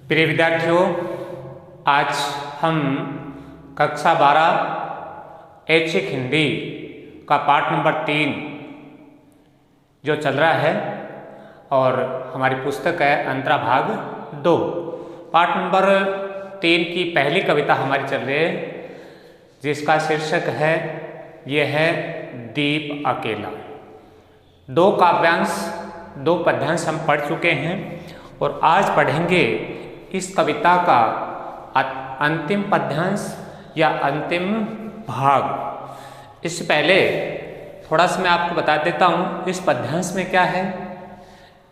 प्रिय विद्यार्थियों, आज हम कक्षा 12 ऐच्छिक हिंदी का पाठ नंबर 3 जो चल रहा है और हमारी पुस्तक है अंतरा भाग 2। पाठ नंबर 3 की पहली कविता हमारी चल रही है जिसका शीर्षक है यह है दीप अकेला। 2 काव्यांश 2 पद्यांश हम पढ़ चुके हैं और आज पढ़ेंगे इस कविता का अंतिम पद्यांश या अंतिम भाग। इससे पहले थोड़ा सा मैं आपको बता देता हूँ इस पद्यांश में क्या है।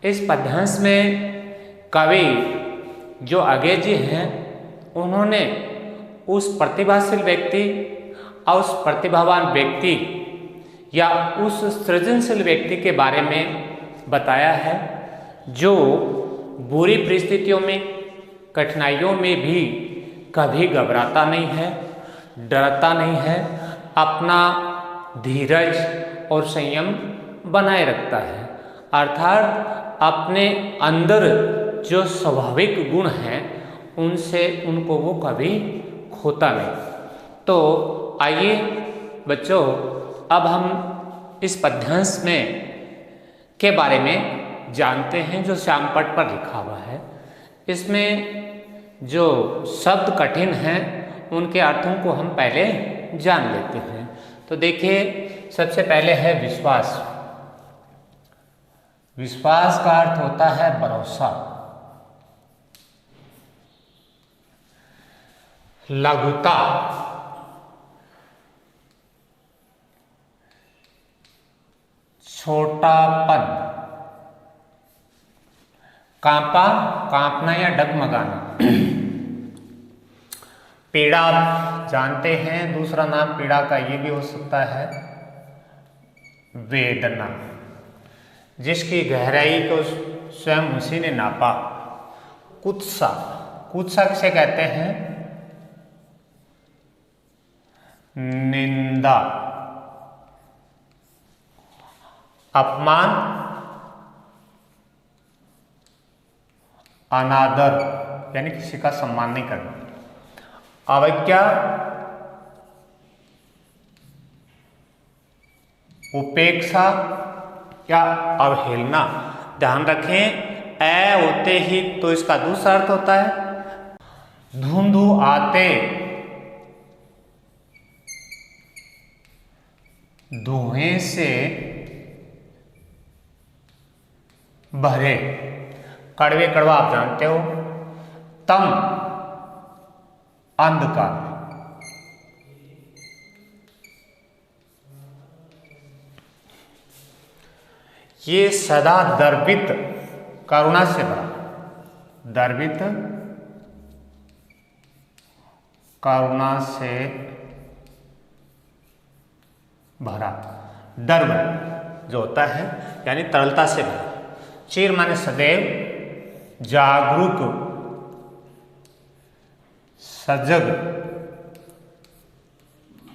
इस पद्यांश में कवि जो अगेय जी हैं उन्होंने उस प्रतिभाशील व्यक्ति और उस प्रतिभावान व्यक्ति या उस सृजनशील व्यक्ति के बारे में बताया है जो बुरी परिस्थितियों में, कठिनाइयों में भी कभी घबराता नहीं है, डरता नहीं है, अपना धीरज और संयम बनाए रखता है। अर्थात अपने अंदर जो स्वाभाविक गुण हैं उनसे उनको वो कभी खोता नहीं। तो आइए बच्चों, अब हम इस पद्यांश में के बारे में जानते हैं जो श्यामपट्ट पर लिखा हुआ है। इसमें जो शब्द कठिन हैं उनके अर्थों को हम पहले जान लेते हैं। तो देखिए, सबसे पहले है विश्वास। विश्वास का अर्थ होता है भरोसा। लघुता, छोटापन। कांपा, कांपना या डगमगाना। पीड़ा जानते हैं, दूसरा नाम पीड़ा का ये भी हो सकता है वेदना, जिसकी गहराई को स्वयं उसी ने नापा। कुत्सा, कुत्सा किसे कहते हैं? निंदा, अपमान, अनादर यानी किसी का सम्मान नहीं करना। अवज्ञा, उपेक्षा या अवहेलना। ध्यान रखें, ए होते ही तो इसका दूसरा अर्थ होता है धुंधु आते, धुएं से भरे। कड़वे कड़वा आप जानते हो। तम, अंधकार। ये सदा दर्पित, करुणा से भरा। दर्पित, करुणा से भरा। दर्व जो होता है यानी तरलता से भरा। चिर माने सदैव, जागरूक, सजग,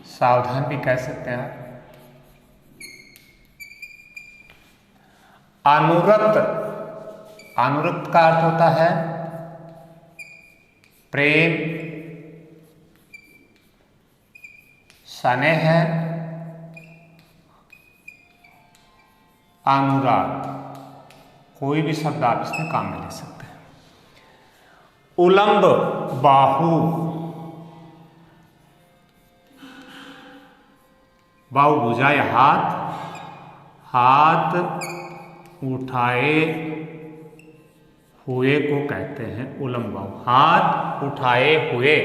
सावधान भी कह सकते हैं। अनुरक्त, अनुरक्त का अर्थ होता है प्रेम, स्नेह, अनुराग। कोई भी शब्द आप इसमें काम में ले सकते हैं। उलंब, बाहु, बाहु भुजाए हाथ, हाथ उठाए हुए को कहते हैं उलंब बाहु। हाथ उठाए हुए।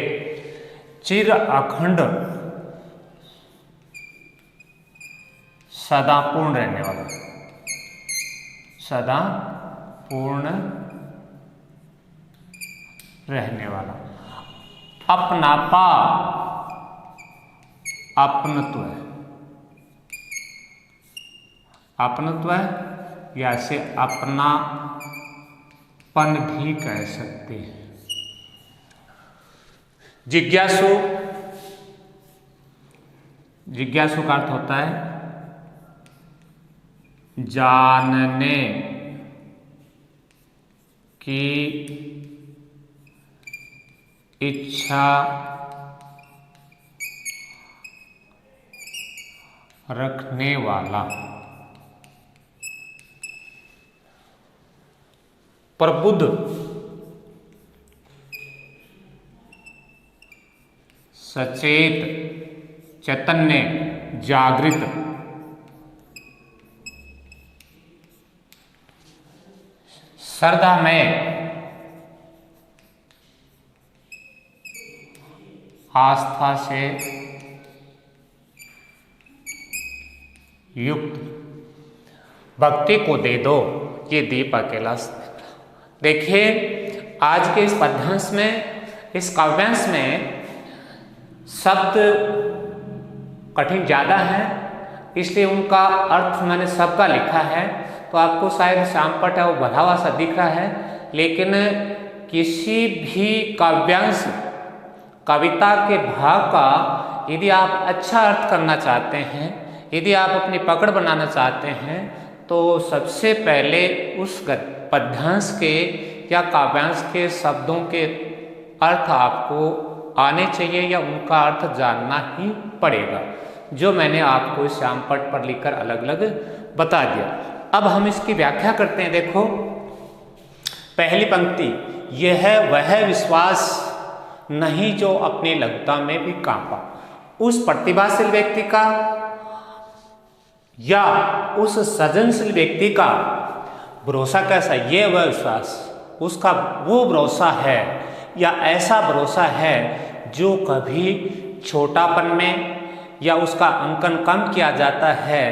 चिर अखंड, सदा पूर्ण रहने वाला। सदा पूर्ण रहने वाला। अपनापा, अपनत्व, अपनत्व या से अपनापन भी कह सकते हैं। जिज्ञासु, जिज्ञासु का अर्थ होता है जानने की इच्छा रखने वाला। प्रबुद्ध, सचेत, चैतन्य, जागृत। श्रद्धामय, आस्था से युक्त। भक्ति को दे दो, ये दीप अकेला। देखिए आज के इस पद्यांश में, इस काव्यांश में शब्द कठिन ज़्यादा है, इसलिए उनका अर्थ मैंने सबका लिखा है। तो आपको शायद श्यामपट्ट है वो भरा हुआ सा दिख रहा है, लेकिन किसी भी काव्यांश, कविता के भाव का यदि आप अच्छा अर्थ करना चाहते हैं, यदि आप अपनी पकड़ बनाना चाहते हैं, तो सबसे पहले उस पद्यांश के या काव्यांश के शब्दों के अर्थ आपको आने चाहिए या उनका अर्थ जानना ही पड़ेगा, जो मैंने आपको श्यामपट्ट पर लिखकर अलग अलग बता दिया। अब हम इसकी व्याख्या करते हैं। देखो पहली पंक्ति, यह वह विश्वास नहीं जो अपनी लघुता में भी कांपा। उस प्रतिभाशील व्यक्ति का या उस सृजनशील व्यक्ति का भरोसा कैसा, ये वह विश्वास, उसका वो भरोसा है या ऐसा भरोसा है जो कभी छोटापन में या उसका अंकन कम किया जाता है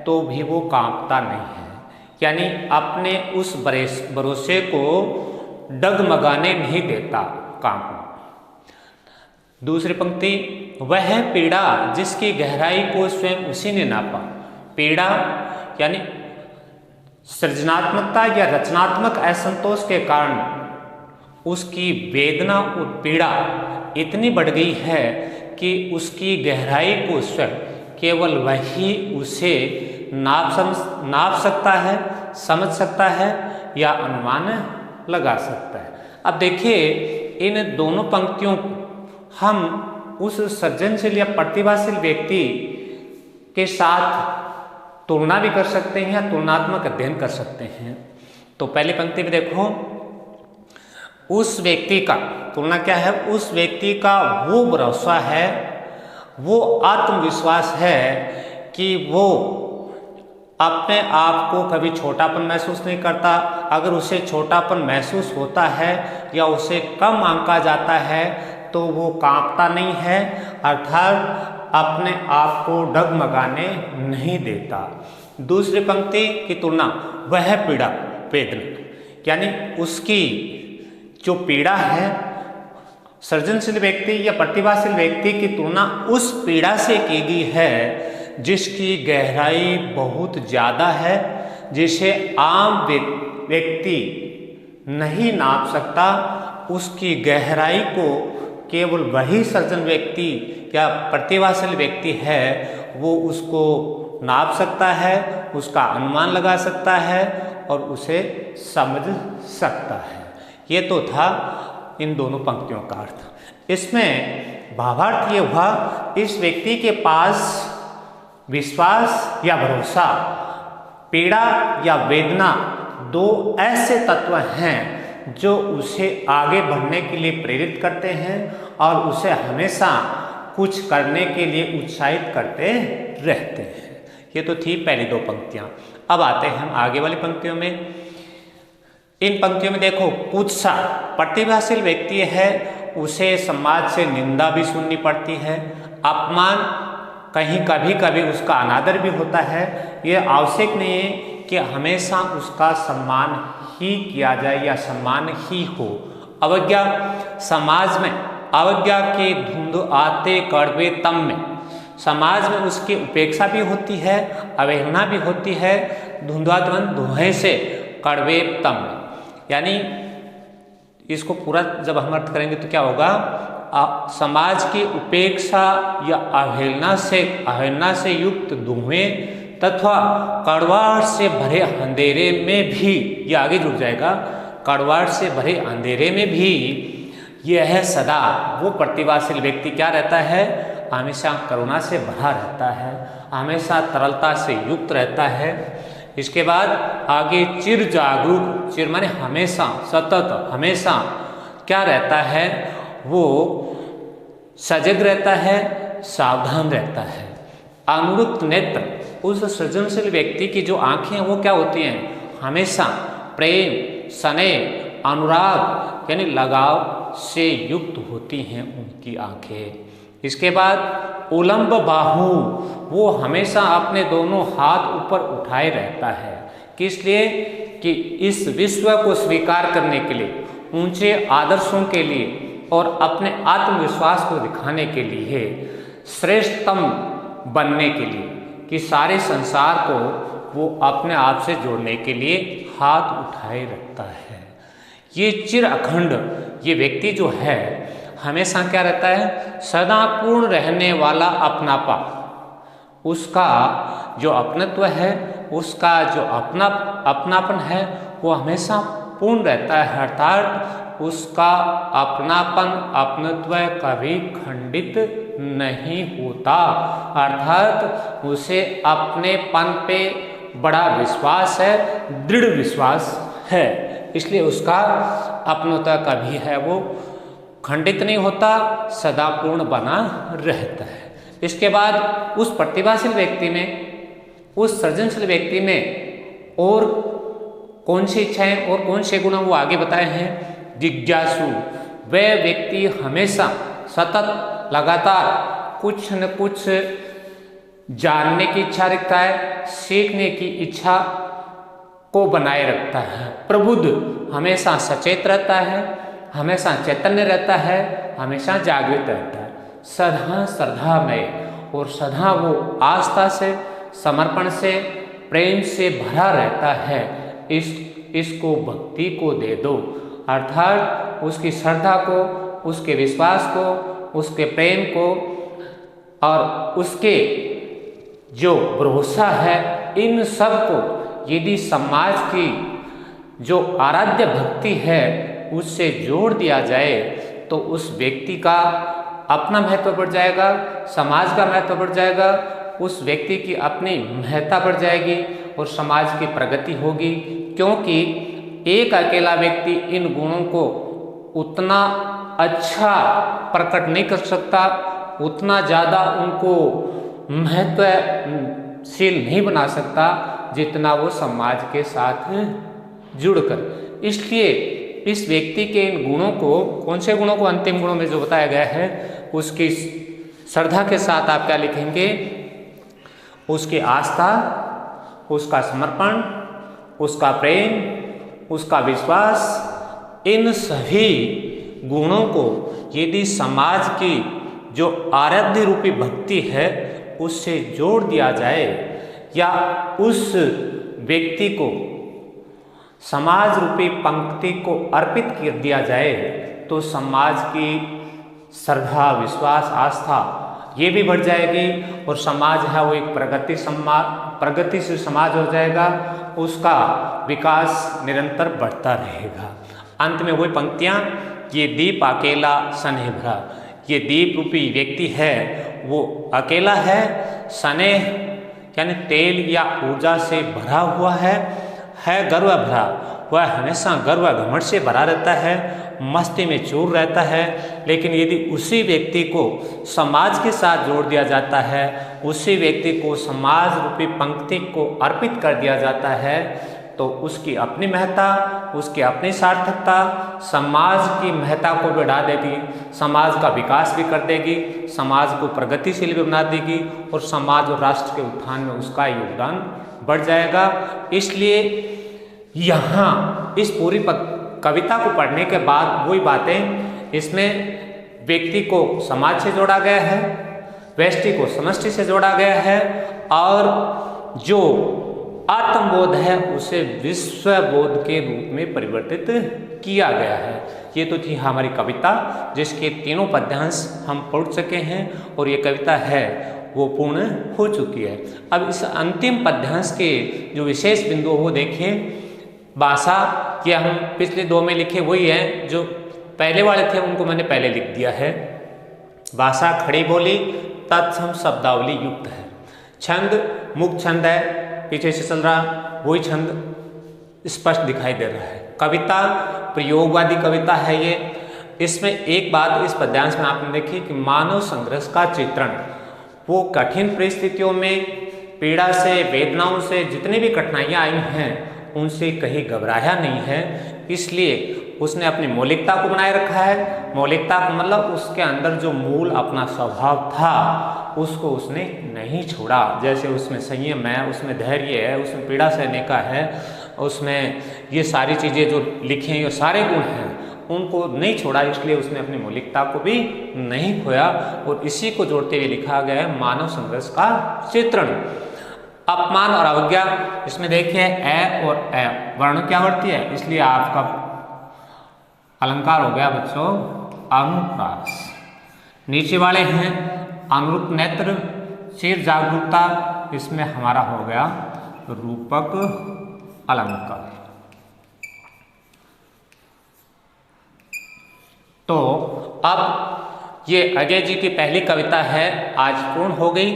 तो भी वो कांपता नहीं है, यानी अपने उस भरोसे को डगमगाने नहीं देता कांपना। दूसरी पंक्ति, वह पीड़ा जिसकी गहराई को स्वयं उसी ने नापा। पीड़ा यानी सृजनात्मकता या रचनात्मक असंतोष के कारण उसकी वेदना और पीड़ा इतनी बढ़ गई है कि उसकी गहराई को स्वयं केवल वही उसे नाप सकता है, समझ सकता है या अनुमान लगा सकता है। अब देखिए इन दोनों पंक्तियों को हम उस सृजनशील या प्रतिभाशील व्यक्ति के साथ तुलना भी कर सकते हैं या तुलनात्मक अध्ययन कर सकते हैं। तो पहली पंक्ति में देखो, उस व्यक्ति का तुलना क्या है, उस व्यक्ति का वो भरोसा है, वो आत्मविश्वास है कि वो अपने आप को कभी छोटापन महसूस नहीं करता। अगर उसे छोटापन महसूस होता है या उसे कम आंका जाता है तो वो कांपता नहीं है, अर्थात अपने आप को डगमगाने नहीं देता। दूसरी पंक्ति की तुलना, वह पीड़ा वेदना, यानी उसकी जो पीड़ा है, सृजनशील व्यक्ति या प्रतिभाशील व्यक्ति की तुलना उस पीड़ा से की गई है जिसकी गहराई बहुत ज़्यादा है, जिसे आम व्यक्ति नहीं नाप सकता। उसकी गहराई को केवल वही सृजन व्यक्ति या प्रतिभाशील व्यक्ति है वो उसको नाप सकता है, उसका अनुमान लगा सकता है और उसे समझ सकता है। ये तो था इन दोनों पंक्तियों का अर्थ। इसमें भावार्थ ये हुआ, इस व्यक्ति के पास विश्वास या भरोसा, पीड़ा या वेदना, दो ऐसे तत्व हैं जो उसे आगे बढ़ने के लिए प्रेरित करते हैं और उसे हमेशा कुछ करने के लिए उत्साहित करते रहते हैं। ये तो थी पहली दो पंक्तियां। अब आते हैं हम आगे वाली पंक्तियों में। इन पंक्तियों में देखो, कुछ सा प्रतिभाशील व्यक्ति है, उसे समाज से निंदा भी सुननी पड़ती है, अपमान, कहीं कभी कभी उसका अनादर भी होता है। ये आवश्यक नहीं है कि हमेशा उसका सम्मान ही किया जाए या सम्मान ही हो। अवज्ञा, समाज में अवज्ञा के धुंध आते कड़वे तम में समाज में उसकी उपेक्षा भी होती है, अवहेलना भी होती है, धुंधात्मन धुएं से कड़वे तम में, यानी इसको पूरा जब हम अर्थ करेंगे तो क्या होगा, समाज की उपेक्षा या अवहेलना से युक्त धुएं तथा कड़वाहट से भरे अंधेरे में भी, ये आगे जुड़ जाएगा, कड़वाहट से भरे अंधेरे में भी यह सदा वो प्रतिभाशील व्यक्ति क्या रहता है, हमेशा करुणा से भरा रहता है, हमेशा तरलता से युक्त रहता है। इसके बाद आगे चिर जागरूक, चिर माने हमेशा, सतत, हमेशा क्या रहता है, वो सजग रहता है, सावधान रहता है। अनुरुक्त नेत्र, उस सृजनशील व्यक्ति की जो आंखें हैं वो क्या होती हैं, हमेशा प्रेम, स्नेह, अनुराग यानी लगाव से युक्त होती हैं उनकी आंखें। इसके बाद उलंब बाहु, वो हमेशा अपने दोनों हाथ ऊपर उठाए रहता है। किस लिए, कि इस विश्व को स्वीकार करने के लिए, ऊंचे आदर्शों के लिए और अपने आत्मविश्वास को दिखाने के लिए, श्रेष्ठतम बनने के लिए, कि सारे संसार को वो अपने आप से जोड़ने के लिए हाथ उठाए रखता है। ये चिर अखंड ये व्यक्ति जो है हमेशा क्या रहता है, सदा पूर्ण रहने वाला अपनापा, उसका जो अपनत्व है, उसका जो अपनापन है वो हमेशा पूर्ण रहता है, अर्थात उसका अपनापन, अपनत्व कभी खंडित नहीं होता, अर्थात उसे अपनेपन पे बड़ा विश्वास है, दृढ़ विश्वास है, इसलिए उसका अपनत्व कभी है वो खंडित नहीं होता, सदा पूर्ण बना रहता है। इसके बाद उस प्रतिभाशील व्यक्ति में, उस सृजनशील व्यक्ति में और कौन सी इच्छाएं और कौन से गुण वो आगे बताए हैं, जिज्ञासु, वह व्यक्ति हमेशा सतत लगातार कुछ न कुछ जानने की इच्छा रखता है, सीखने की इच्छा को बनाए रखता है। प्रबुद्ध, हमेशा सचेत रहता है, हमेशा चैतन्य रहता है, हमेशा जागृत रहता है। सदा श्रद्धामय, और सदा वो आस्था से, समर्पण से, प्रेम से भरा रहता है। इसको भक्ति को दे दो, अर्थात उसकी श्रद्धा को, उसके विश्वास को, उसके प्रेम को और उसके जो भरोसा है, इन सब को यदि समाज की जो आराध्य भक्ति है उससे जोड़ दिया जाए तो उस व्यक्ति का अपना महत्व बढ़ जाएगा, समाज का महत्व बढ़ जाएगा, उस व्यक्ति की अपनी महत्ता बढ़ जाएगी और समाज की प्रगति होगी। क्योंकि एक अकेला व्यक्ति इन गुणों को उतना अच्छा प्रकट नहीं कर सकता, उतना ज़्यादा उनको महत्वशील नहीं बना सकता जितना वो समाज के साथ जुड़कर। इसलिए इस व्यक्ति के इन गुणों को, कौन से गुणों को, अंतिम गुणों में जो बताया गया है उसकी श्रद्धा के साथ आप क्या लिखेंगे, उसकी आस्था, उसका समर्पण, उसका प्रेम, उसका विश्वास, इन सभी गुणों को यदि समाज की जो आराध्य रूपी भक्ति है उससे जोड़ दिया जाए या उस व्यक्ति को समाज रूपी पंक्ति को अर्पित कर दिया जाए तो समाज की श्रद्धा, विश्वास, आस्था ये भी बढ़ जाएगी और समाज है वो एक प्रगतिशील समाज हो जाएगा, उसका विकास निरंतर बढ़ता रहेगा। अंत में वही पंक्तियाँ, ये दीप अकेला सनेह भरा, ये दीप रूपी व्यक्ति है वो अकेला है, स्नेह यानी तेल या ऊर्जा से भरा हुआ है गर्व भरा, वह हमेशा गर्व घमंड से भरा रहता है, मस्ती में चूर रहता है। लेकिन यदि उसी व्यक्ति को समाज के साथ जोड़ दिया जाता है, उसी व्यक्ति को समाज रूपी पंक्ति को अर्पित कर दिया जाता है तो उसकी अपनी महत्ता, उसकी अपनी सार्थकता समाज की महत्ता को बढ़ा देगी, समाज का विकास भी कर देगी, समाज को प्रगतिशील भी बना देगी और समाज और राष्ट्र के उत्थान में उसका योगदान बढ़ जाएगा। इसलिए यहाँ इस पूरी कविता को पढ़ने के बाद वही बातें, इसमें व्यक्ति को समाज से जोड़ा गया है, व्यष्टि को समष्टि से जोड़ा गया है और जो आत्मबोध है उसे विश्वबोध के रूप में परिवर्तित किया गया है। ये तो थी हमारी कविता जिसके तीनों पद्यांश हम पढ़ चुके हैं और ये कविता है वो पूर्ण हो चुकी है। अब इस अंतिम पद्यांश के जो विशेष बिंदु वो देखें। भाषा ये हम पिछले दो में लिखे वही हैं जो पहले वाले थे उनको मैंने पहले लिख दिया है। भाषा खड़ी बोली तत्सम शब्दावली युक्त है। छंद मुक्त छंद है, पीछे से चल रहा वही छंद स्पष्ट दिखाई दे रहा है। कविता प्रयोगवादी कविता है ये। इसमें एक बात इस पद्यांश में आपने देखी कि मानव संघर्ष का चित्रण, वो कठिन परिस्थितियों में पीड़ा से वेदनाओं से जितनी भी कठिनाइयाँ आई हैं उनसे कहीं घबराया नहीं है, इसलिए उसने अपनी मौलिकता को बनाए रखा है। मौलिकता का मतलब उसके अंदर जो मूल अपना स्वभाव था उसको उसने नहीं छोड़ा। जैसे उसमें संयम है, उसमें धैर्य है, उसमें पीड़ा सहने का है, उसमें ये सारी चीज़ें जो लिखी हैं ये सारे गुण हैं, उनको नहीं छोड़ा, इसलिए उसने अपनी मौलिकता को भी नहीं खोया। और इसी को जोड़ते हुए लिखा गया है मानव संघर्ष का चित्रण। अपमान और अवज्ञा, इसमें देखिए ए और ए वर्ण क्या वर्ती है, इसलिए आपका अलंकार हो गया बच्चों अनुप्रास। नीचे वाले हैं अनुरूप नेत्र चिर जागरूकता, इसमें हमारा हो गया रूपक अलंकार। तो अब ये अजय जी की पहली कविता है आज पूर्ण हो गई।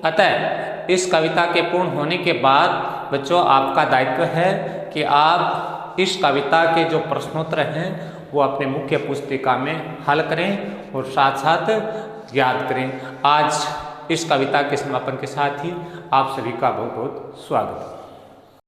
अतः इस कविता के पूर्ण होने के बाद बच्चों आपका दायित्व है कि आप इस कविता के जो प्रश्नोत्तर हैं वो अपने मुख्य पुस्तिका में हल करें और साथ साथ याद करें। आज इस कविता के समापन के साथ ही आप सभी का बहुत बहुत स्वागत है।